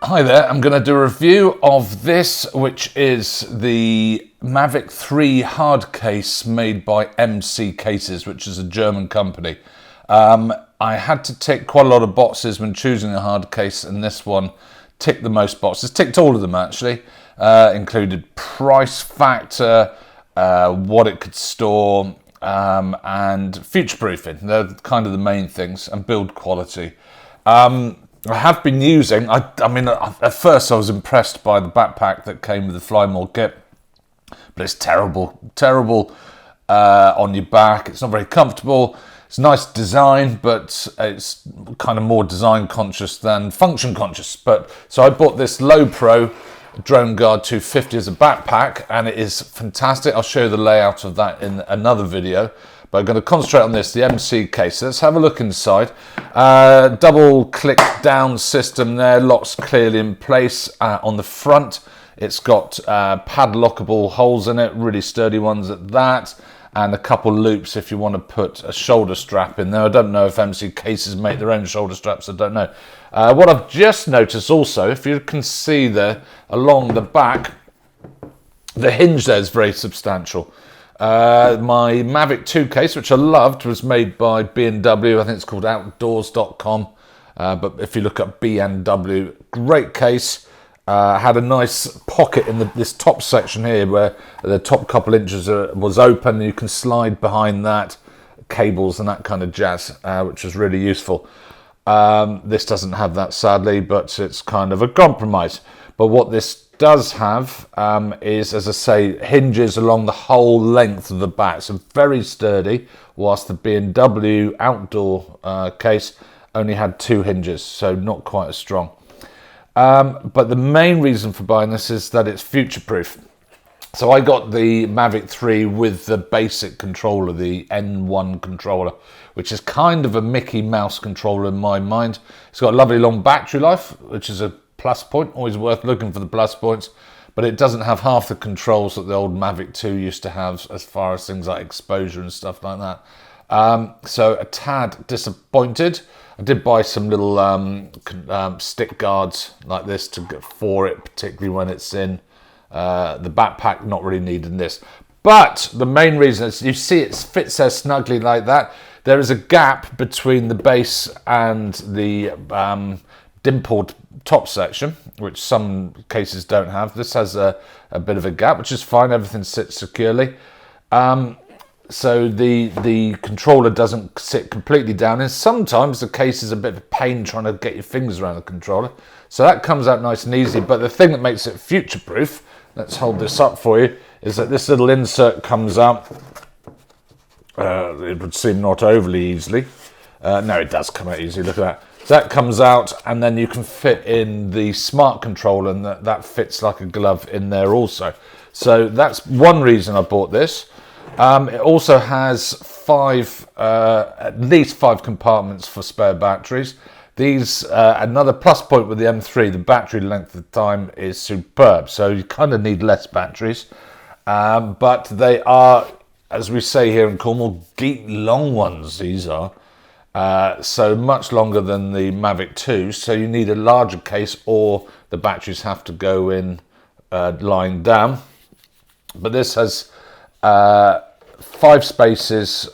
Hi there, I'm going to do a review of this, which is the Mavic 3 hard case made by MC Cases, which is a German company. I had to tick quite a lot of boxes when choosing a hard case, and this one ticked the most boxes. Ticked all of them actually, included price factor, what it could store, and future-proofing. They're kind of the main things, and build quality. I have been using, I mean, at first I was impressed by the backpack that came with the Flymore kit, but it's terrible on your back. It's not very comfortable. It's a nice design, but it's kind of more design conscious than function conscious. So I bought this Low Pro Drone Guard 250 as a backpack, and it is fantastic. I'll show you the layout of that in another video. But I'm going to concentrate on this, the MC case. Let's have a look inside. Double click down system there, locks clearly in place. On the front, it's got padlockable holes in it, really sturdy ones at that, and a couple loops if you want to put a shoulder strap in there. I don't know if MC cases make their own shoulder straps, I don't know. What I've just noticed also, if you can see there along the back, the hinge there is very substantial. My Mavic 2 case, which I loved, was made by B&W. I think it's called outdoors.com. But if you look up B&W, great case. Had a nice pocket in this top section here where the top couple inches was open. You can slide behind that, cables and that kind of jazz, which is really useful. This doesn't have that, sadly, but it's kind of a compromise. But what this does have is, as I say, hinges along the whole length of the back, so very sturdy, whilst the B&W outdoor case only had 2 hinges, so not quite as strong. But the main reason for buying this is that it's future-proof. So I got the Mavic 3 with the basic controller, the N1 controller, which is kind of a Mickey Mouse controller in my mind. It's got a lovely long battery life, which is a plus point, always worth looking for the plus points, but it doesn't have half the controls that the old Mavic 2 used to have as far as things like exposure and stuff like that. So a tad disappointed. I did buy some little stick guards like this for it, particularly when it's in the backpack, not really needing this. But the main reason is, you see it fits there snugly like that. There is a gap between the base and the dimpled top section, which some cases don't have. This has a bit of a gap, which is fine. Everything sits securely. So the controller doesn't sit completely down, and sometimes the case is a bit of a pain trying to get your fingers around the controller. So that comes out nice and easy. But the thing that makes it future-proof, let's hold this up for you, is that this little insert comes out. It would seem not overly easily. No, it does come out easily. Look at that. So that comes out, and then you can fit in the smart controller, and that fits like a glove in there also. So that's one reason I bought this. It also has at least 5 compartments for spare batteries. These, another plus point with the M3, the battery length of time is superb. So you kind of need less batteries. But they are, as we say here in Cornwall, geek long ones, these are. So much longer than the Mavic 2, so you need a larger case, or the batteries have to go in lying down. But this has 5 spaces,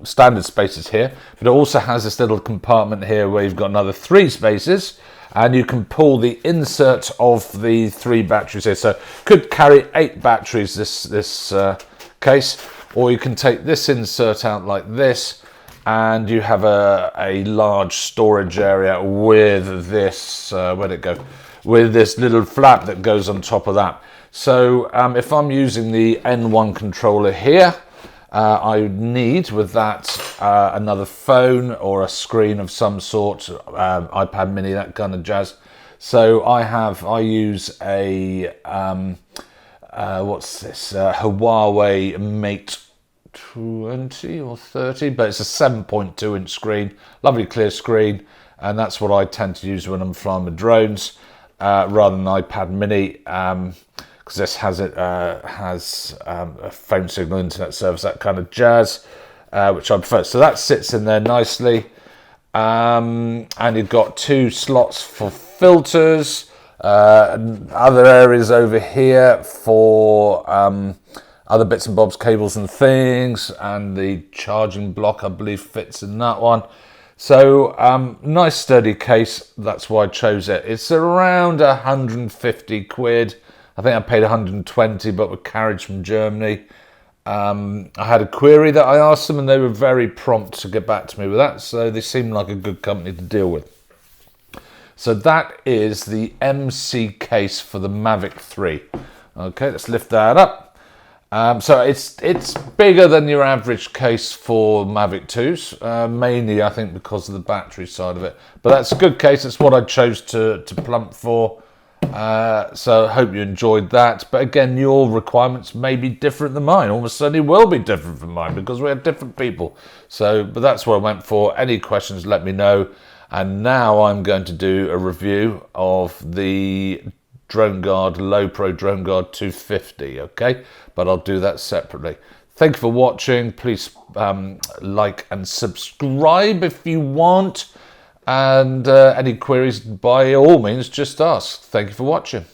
standard spaces here, but it also has this little compartment here where you've got another 3 spaces, and you can pull the insert of the 3 batteries here. So could carry 8 batteries, this case, or you can take this insert out like this, and you have a large storage area with this, where'd it go? With this little flap that goes on top of that. So if I'm using the N1 controller here, I would need with that another phone or a screen of some sort, iPad mini, that kind of jazz. So I use a, what's this, Huawei Mate 20 or 30, but it's a 7.2 inch screen, lovely clear screen, and that's what I tend to use when I'm flying with drones, rather than an iPad mini, because this has a phone signal, internet service, that kind of jazz, which I prefer. So that sits in there nicely, and you've got 2 slots for filters, Other areas over here for other bits and bobs, cables and things, and the charging block I believe fits in that one. So nice sturdy case, that's why I chose it. It's around 150 quid. I think I paid 120, but with carriage from Germany. I had a query that I asked them and they were very prompt to get back to me with that, so they seem like a good company to deal with. So that is the MC case for the Mavic 3. Okay, let's lift that up. So it's bigger than your average case for Mavic 2s, mainly I think because of the battery side of it. But that's a good case, it's what I chose to plump for. So I hope you enjoyed that. But again, your requirements may be different than mine. Almost certainly will be different from mine because we're different people. But that's what I went for. Any questions, let me know. And now I'm going to do a review of the Drone Guard Low Pro Drone Guard 250, okay? But I'll do that separately. Thank you for watching. Please like and subscribe if you want. And any queries, by all means, just ask. Thank you for watching.